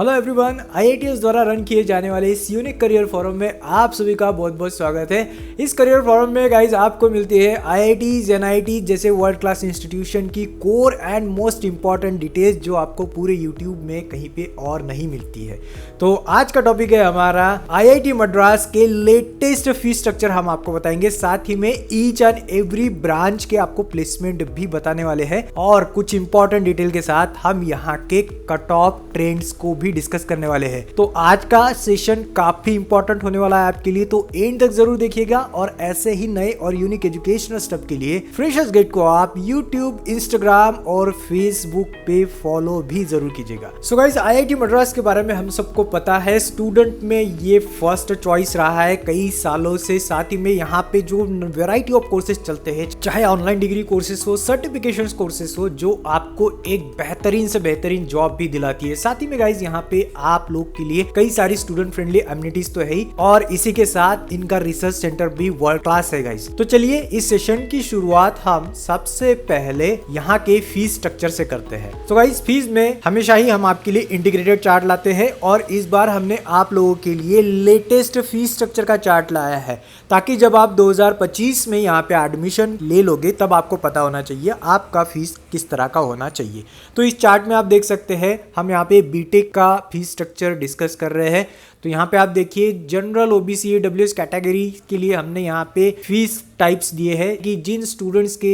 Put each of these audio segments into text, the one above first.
Hello everyone, IITs द्वारा run किए जाने वाले इस यूनिक करियर फोरम में आप सभी का बहुत बहुत स्वागत है। इस करियर फोरम में गाइज आपको मिलती है आईआईटीज, एनआईटी जैसे वर्ल्ड क्लास इंस्टीट्यूशन की core and most important details जो आपको पूरे यूट्यूब में कहीं पे और नहीं मिलती है। तो आज का टॉपिक है हमारा आईआईटी मद्रास के लेटेस्ट फीस स्ट्रक्चर हम आपको बताएंगे, साथ ही में ईच एंड एवरी ब्रांच के आपको प्लेसमेंट भी बताने वाले हैं और कुछ इंपॉर्टेंट डिटेल के साथ हम यहाँ के कट ऑफ ट्रेंड्स को भी डिस्कस करने वाले हैं। तो आज का सेशन काफी इंपॉर्टेंट होने वाला है आपके लिए, तो एंड तक जरूर देखिएगा और ऐसे ही नए और यूनिक एजुकेशनल स्टफ के लिए फ्रेशर्स गेट को आप यूट्यूब, इंस्टाग्राम और फेसबुक पे फॉलो भी जरूर कीजिएगा। सो गाइस, आईआईटी मद्रास के बारे में हम सबको पता है, स्टूडेंट में ये फर्स्ट चॉइस रहा है कई सालों से। साथ ही में यहाँ पे जो वेराइटी ऑफ कोर्सेज चलते हैं, चाहे ऑनलाइन डिग्री कोर्सेज हो, सर्टिफिकेशन कोर्सेज हो, जो आपको एक बेहतरीन से बेहतरीन जॉब भी दिलाती है। साथ ही में गाइज यहाँ पे आप लोग के लिए कई सारी स्टूडेंट फ्रेंडली एमिनिटीज तो है ही, और इसी के साथ इनका रिसर्च सेंटर भी वर्ल्ड क्लास है गाइज। तो चलिए इस सेशन की शुरुआत हम सबसे पहले यहाँ के फीस स्ट्रक्चर से करते हैं। तो गाइज, फीस में हमेशा ही हम आपके लिए इंटीग्रेटेड चार्ट लाते हैं और इस बार हमने आप लोगों के लिए लेटेस्ट फीस स्ट्रक्चर का चार्ट लाया है, ताकि जब आप 2025 में यहाँ पे एडमिशन ले लोगे तब आपको पता होना चाहिए आपका फीस किस तरह का होना चाहिए। तो इस चार्ट में आप देख सकते हैं, हम यहाँ पे बीटेक का फीस स्ट्रक्चर डिस्कस कर रहे हैं। तो यहाँ पे आप देखिए, जनरल ओबीसी ईडब्ल्यूएस कैटेगरी के लिए हमने यहाँ पे फीस टाइप्स दिए हैं कि जिन स्टूडेंट्स के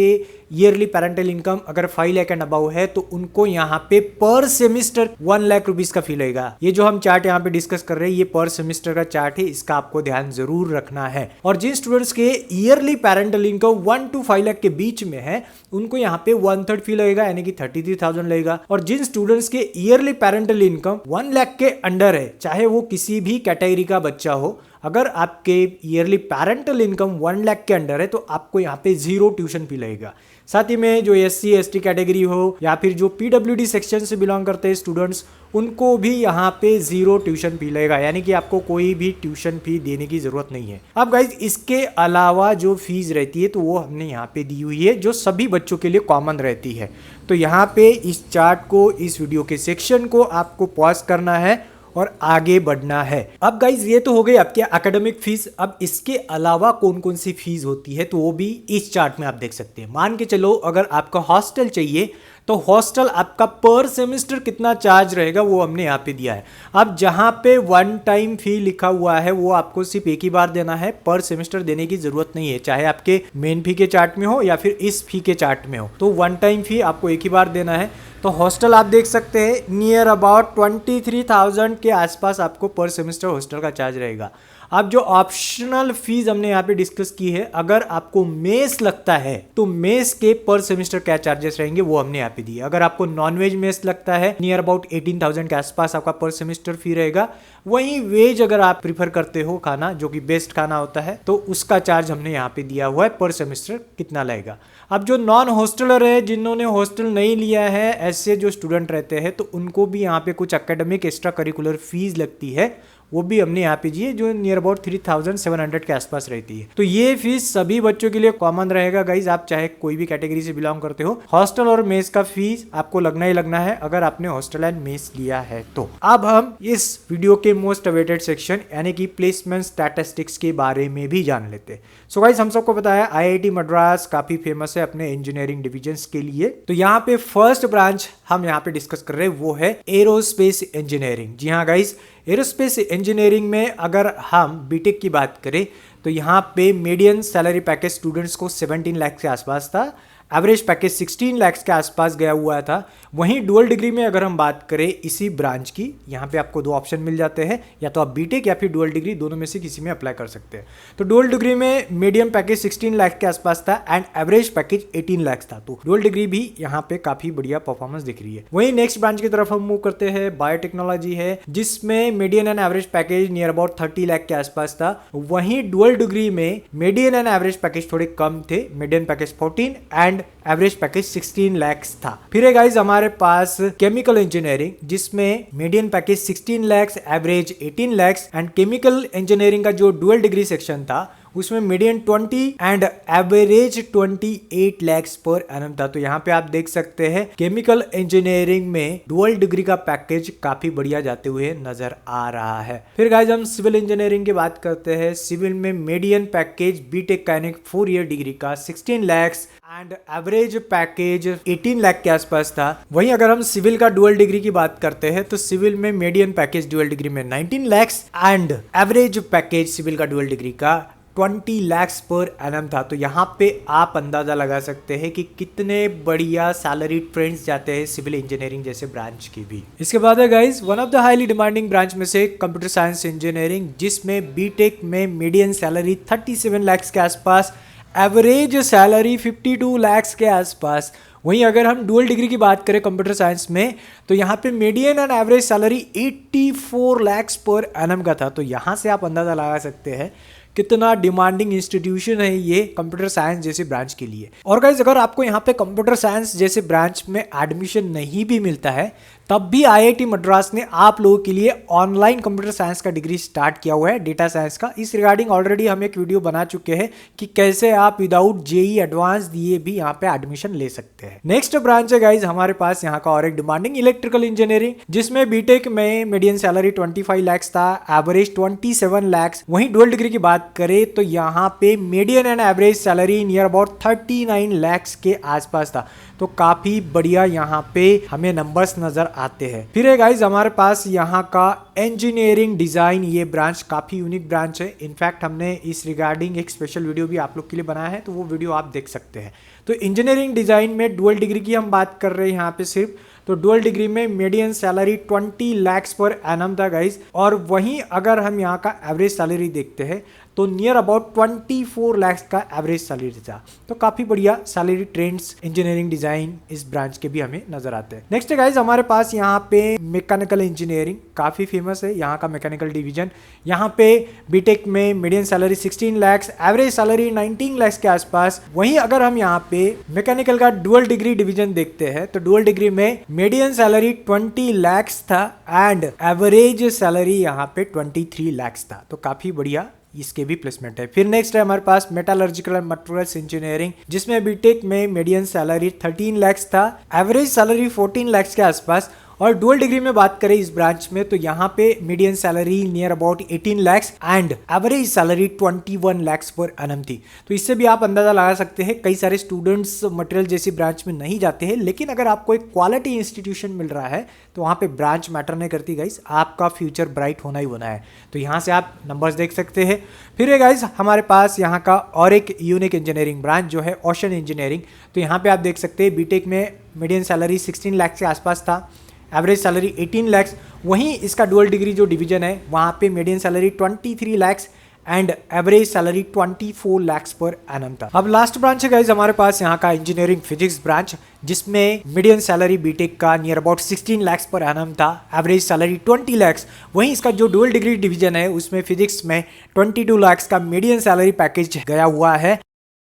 ईयरली पेरेंटल इनकम अगर 5 लाख एंड अबव है तो उनको यहाँ पे पर सेमिस्टर 1 लाख रुपीस का फी लगेगा। ये जो हम चार्ट यहाँ पे डिस्कस कर रहे हैं, ये पर सेमिस्टर का चार्ट है, इसका आपको ध्यान जरूर रखना है। और जिन स्टूडेंट्स के yearly parental income 1 to 5 lakh के बीच में है, उनको यहाँ पे 1/3 फी लगेगा, यानी कि 33,000 लगेगा। और जिन स्टूडेंट्स के ईयरली पेरेंटल इनकम 1 लाख के अंडर है, चाहे वो किसी भी कैटेगरी का बच्चा हो, अगर आपके ईयरली पेरेंटल इनकम 1 लाख के अंडर है तो आपको यहाँ पे 0 ट्यूशन फी लगेगा। साथ ही में जो एससी एसटी कैटेगरी हो या फिर जो पीडब्ल्यूडी सेक्शन से बिलोंग करते हैं स्टूडेंट्स, उनको भी यहाँ पे 0 ट्यूशन फी लगेगा, यानी कि आपको कोई भी ट्यूशन फी देने की जरूरत नहीं है। अब गाइज, इसके अलावा जो फीस रहती है तो वो हमने यहाँ पे दी हुई है, जो सभी बच्चों के लिए कॉमन रहती है। तो यहाँ पे इस चार्ट को, इस वीडियो के सेक्शन को आपको पॉज करना है और आगे बढ़ना है। अब गाइज, ये तो हो गई आपके एकेडमिक फीस। अब इसके अलावा कौन कौन सी फीस होती है तो वो भी इस चार्ट में आप देख सकते हैं। मान के चलो, अगर आपका हॉस्टल चाहिए तो हॉस्टल आपका पर सेमेस्टर कितना चार्ज रहेगा वो हमने यहाँ पे दिया है। अब जहाँ पे 1 टाइम फी लिखा हुआ है वो आपको सिर्फ एक ही बार देना है, पर सेमेस्टर देने की जरूरत नहीं है, चाहे आपके मेन फी के चार्ट में हो या फिर इस फी के चार्ट में हो। तो 1 टाइम फी आपको एक ही बार देना है। तो हॉस्टल आप देख सकते हैं, नियर अबाउट 23,000 के आसपास आपको पर सेमेस्टर हॉस्टल का चार्ज रहेगा। अब जो ऑप्शनल फीस हमने यहाँ पे डिस्कस की है, अगर आपको मेस लगता है तो मेस के पर सेमेस्टर क्या चार्जेस रहेंगे वो हमने यहाँ पे दिए। अगर आपको नॉनवेज मेस लगता है, नियर अबाउट 18,000 के आसपास आपका पर सेमेस्टर फी रहेगा। वहीं वेज अगर आप प्रीफर करते हो खाना, जो कि बेस्ट खाना होता है, तो उसका चार्ज हमने यहाँ पे दिया हुआ है, पर सेमेस्टर कितना लगेगा। अब जो नॉन हॉस्टलर है, जिन्होंने हॉस्टल नहीं लिया है, ऐसे जो स्टूडेंट रहते हैं, तो उनको भी यहाँ पे कुछ एकेडमिक एक्स्ट्रा करिकुलर फीस लगती है, वो भी हमने यहाँ पे दिए, जो नियर अबाउट 3,700 के आसपास रहती है। तो ये फीस सभी बच्चों के लिए कॉमन रहेगा गाइज, आप चाहे कोई भी कैटेगरी से बिलोंग करते हो। हॉस्टल और मेस का फीस आपको लगना ही लगना है अगर आपने हॉस्टल एंड मेस लिया है तो। अब हम इस वीडियो के मोस्ट अवेटेड सेक्शन यानी कि प्लेसमेंट स्टैटिस्टिक्स के बारे में भी जान लेते हैं। सो गाइज, हम सबको पता है आईआईटी मद्रास काफी फेमस है अपने इंजीनियरिंग डिविजन्स के लिए। तो यहाँ पे फर्स्ट ब्रांच हम यहाँ पे डिस्कस कर रहे हैं वो है एरोस्पेस इंजीनियरिंग। जी हाँ गाइज, एरोस्पेस इंजीनियरिंग में अगर हम बीटेक की बात करें तो यहाँ पे मीडियन सैलरी पैकेज स्टूडेंट्स को 17 लाख के आसपास था, एवरेज पैकेज 16 लाख के आसपास गया हुआ था। वहीं डुअल डिग्री में अगर हम बात करें इसी ब्रांच की, यहाँ पे आपको 2 ऑप्शन मिल जाते हैं, या तो आप बीटेक या फिर डुअल डिग्री, दोनों में से किसी में अप्लाई कर सकते हैं। तो डुअल डिग्री में मीडियम पैकेज 16 लाख के आसपास था एंड एवरेज पैकेज 18 लाख था। तो डुअल डिग्री भी यहाँ पे काफी बढ़िया परफॉर्मेंस दिख रही है। वहीं नेक्स्ट ब्रांच की तरफ हम मूव करते हैं, बायोटेक्नोलॉजी है, जिसमें median and average package near about 30 lakh के आसपास था। वहीं डुअल डिग्री में मीडियन एंड एवरेज पैकेज थोड़े कम थे, median package 14 and average package 16 lakh था। फिर है गाइज हमारे पास केमिकल इंजीनियरिंग, जिसमें median package 16 lakh, average 18 lakh and chemical engineering का जो डुअल डिग्री सेक्शन था उसमें median 20 and average 28 lakhs per annum था। तो यहाँ पे आप देख सकते हैं केमिकल इंजीनियरिंग में डुअल डिग्री का पैकेज काफी बढ़िया जाते हुए नजर आ रहा है। फिर गाइस हम सिविल इंजीनियरिंग की बात करते हैं। सिविल में मीडियन पैकेज बीटेक का 4 ईयर डिग्री का 16 lakhs and average package 18 lakh के आसपास था। वहीं अगर हम सिविल का डुअल डिग्री की बात करते हैं तो सिविल में मीडियन पैकेज डुअल डिग्री में 19 lakhs and average package civil का डुअल डिग्री का 20 lakhs पर एनम था। तो यहाँ पे आप अंदाजा लगा सकते हैं कि कितने बढ़िया सैलरी ट्रेंड्स जाते हैं सिविल इंजीनियरिंग जैसे ब्रांच की भी। इसके बाद है guys one of the highly demanding branch में से कंप्यूटर साइंस इंजीनियरिंग, जिसमें बीटेक में मीडियन सैलरी 37 lakhs के आसपास, एवरेज सैलरी 52 lakhs के आसपास। वहीं अगर हम डुअल डिग्री की बात करें कंप्यूटर साइंस में तो यहाँ पे median and average salary 84 lakhs per annum का था। तो यहाँ से आप अंदाजा लगा सकते हैं कितना डिमांडिंग इंस्टीट्यूशन है ये कंप्यूटर साइंस जैसे ब्रांच के लिए। और गाइस अगर आपको यहाँ पे कंप्यूटर साइंस जैसे ब्रांच में एडमिशन नहीं भी मिलता है तब भी आईआईटी मद्रास ने आप लोगों के लिए ऑनलाइन कंप्यूटर साइंस का डिग्री स्टार्ट किया हुआ है, डेटा साइंस का। इस रिगार्डिंग ऑलरेडी हम एक वीडियो बना चुके हैं कि कैसे आप विदाउट जेई एडवांस दिए भी यहाँ पे एडमिशन ले सकते हैं। नेक्स्ट ब्रांच है गाइज हमारे पास यहाँ का और एक डिमांडिंग इलेक्ट्रिकल इंजीनियरिंग, जिसमें बीटेक में मीडियन सैलरी 25 lakhs था, एवरेज 27 lakhs। वहीं डुअल डिग्री की बात करें तो यहाँ पे median and average salary near about 39 lakhs के आसपास था। तो काफी बढ़िया यहाँ पे हमें नंबर्स नजर आते हैं। फिर है गाइज हमारे पास यहाँ का इंजीनियरिंग डिजाइन, ये ब्रांच काफी यूनिक ब्रांच है। इनफैक्ट हमने इस रिगार्डिंग एक स्पेशल वीडियो भी आप लोग के लिए बनाया है, तो वो वीडियो आप देख सकते हैं। तो इंजीनियरिंग डिजाइन में डुअल डिग्री की हम बात कर रहे हैं यहाँ पे सिर्फ, तो डुअल डिग्री में median salary 20 lakhs per annum था गाइज। और वहीं अगर हम यहाँ का एवरेज सैलरी देखते हैं तो नियर अबाउट 24 lakhs का एवरेज सैलरी था। तो काफी बढ़िया सैलरी ट्रेंड्स इंजीनियरिंग डिजाइन इस ब्रांच के भी हमें नजर आते हैं। नेक्स्ट है गाइज हमारे पास यहाँ पे मैकेनिकल इंजीनियरिंग, काफी फेमस है यहाँ का मैकेनिकल डिवीजन। यहाँ पे बीटेक में median salary 16 lakhs, average salary 19 lakhs के आसपास। वहीं अगर हम यहाँ पे मैकेनिकल का डुअल डिग्री डिवीजन देखते हैं तो डुअल डिग्री में मीडियन सैलरी 20 lakhs था एंड एवरेज सैलरी यहाँ पे 23 lakhs था। तो काफी बढ़िया इसके भी प्लेसमेंट है। फिर नेक्स्ट है हमारे पास मेटालर्जिकल एंड मटेरियल्स इंजीनियरिंग, जिसमें बीटेक में मीडियन सैलरी 13 lakhs था, एवरेज सैलरी 14 lakhs के आसपास। और डुअल डिग्री में बात करें इस ब्रांच में तो यहाँ पे median salary near about 18 lakhs and average salary 21 lakhs per annum थी। तो इससे भी आप अंदाजा लगा सकते हैं कई सारे स्टूडेंट्स मटेरियल जैसी ब्रांच में नहीं जाते हैं, लेकिन अगर आपको एक क्वालिटी इंस्टीट्यूशन मिल रहा है तो वहाँ पे ब्रांच मैटर नहीं करती गाइस, आपका फ्यूचर ब्राइट होना ही होना है। तो यहाँ से आप नंबर्स देख सकते हैं। फिर है गाइस हमारे पास यहाँ का और एक यूनिक इंजीनियरिंग ब्रांच जो है ओशन इंजीनियरिंग। तो यहाँ पे आप देख सकते हैं बीटेक में मीडियन सैलरी 16 lakhs के आसपास था, एवरेज सैलरी 18 lakhs। वहीं इसका डुअल डिग्री जो डिवीजन है वहाँ पे median salary 23 lakhs and average salary 24 lakhs per annum था। अब लास्ट ब्रांच है गाइस हमारे पास यहाँ का इंजीनियरिंग फिजिक्स ब्रांच, जिसमें मीडियन सैलरी बीटेक का near about 16 lakhs per annum था, एवरेज सैलरी 20 lakhs। वहीं इसका जो डुअल डिग्री डिवीजन है उसमें फिजिक्स में 22 lakhs का मीडियन सैलरी पैकेज गया हुआ है,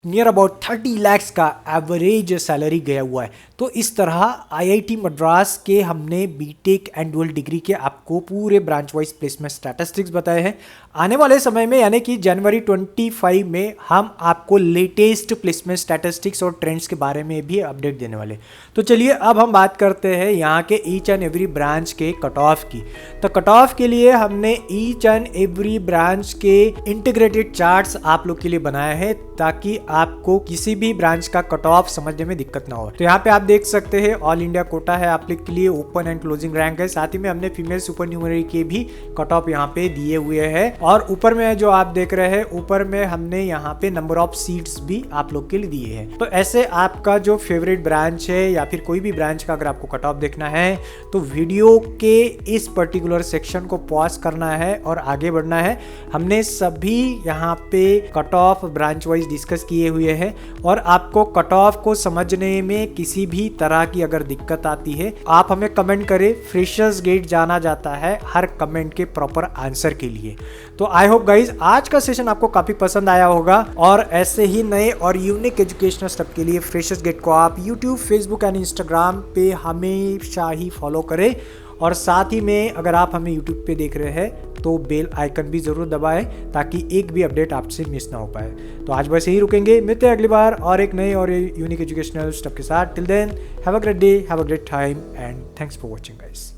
नियर अबाउट 30 lakhs का एवरेज सैलरी गया हुआ है। तो इस तरह आईआईटी मद्रास के हमने बीटेक एंड डुअल डिग्री के आपको पूरे ब्रांच वाइज प्लेसमेंट स्टैटिस्टिक्स बताए हैं। आने वाले समय में यानी कि जनवरी 25 में हम आपको लेटेस्ट प्लेसमेंट स्टैटिस्टिक्स और ट्रेंड्स के बारे में भी अपडेट देने वाले। तो चलिए अब हम बात करते हैं यहाँ के ईच एंड एवरी ब्रांच के कट ऑफ की। तो कट ऑफ के लिए हमने ईच एंड एवरी ब्रांच के इंटीग्रेटेड चार्ट्स आप लोग के लिए बनाए हैं ताकि आपको किसी भी ब्रांच का कट ऑफ समझने में दिक्कत ना हो। तो यहाँ पे आप देख सकते हैं ऑल इंडिया कोटा है आप लोग के लिए, ओपन एंड क्लोजिंग रैंक है, साथ ही में हमने फीमेल सुपर न्यूमरी के भी कट ऑफ यहाँ पे दिए हुए हैं। और ऊपर में जो आप देख रहे हैं ऊपर में हमने यहाँ पे नंबर ऑफ सीट्स भी आप लोग के लिए दिए हैं। तो ऐसे आपका जो फेवरेट ब्रांच है या फिर कोई भी ब्रांच का अगर आपको कट ऑफ देखना है तो वीडियो के इस पर्टिकुलर सेक्शन को पॉज करना है और आगे बढ़ना है। हमने सभी यहाँ पे cut off branch wise discuss किए हुए हैं और आपको कट ऑफ को समझने में किसी भी तरह की अगर दिक्कत आती है आप हमें कमेंट करें, फ्रेशर्स गेट जाना जाता है हर कमेंट के प्रॉपर आंसर के लिए। तो आई होप गाइज आज का सेशन आपको काफी पसंद आया होगा और ऐसे ही नए और यूनिक एजुकेशनल स्टेप के लिए फ्रेशर्स गेट को आप यूट्यूब, फेसबुक एंड इंस्टाग्राम पे हमेशा ही फॉलो करें और साथ ही में अगर आप हमें यूट्यूब पे देख रहे हैं तो बेल आइकन भी ज़रूर दबाएं ताकि एक भी अपडेट आपसे मिस ना हो पाए। तो आज बस यही रुकेंगे, मिलते हैं अगली बार और एक नए और यूनिक एजुकेशनल स्टेप के साथ। Till then have a great day, have a great time and thanks for watching guys.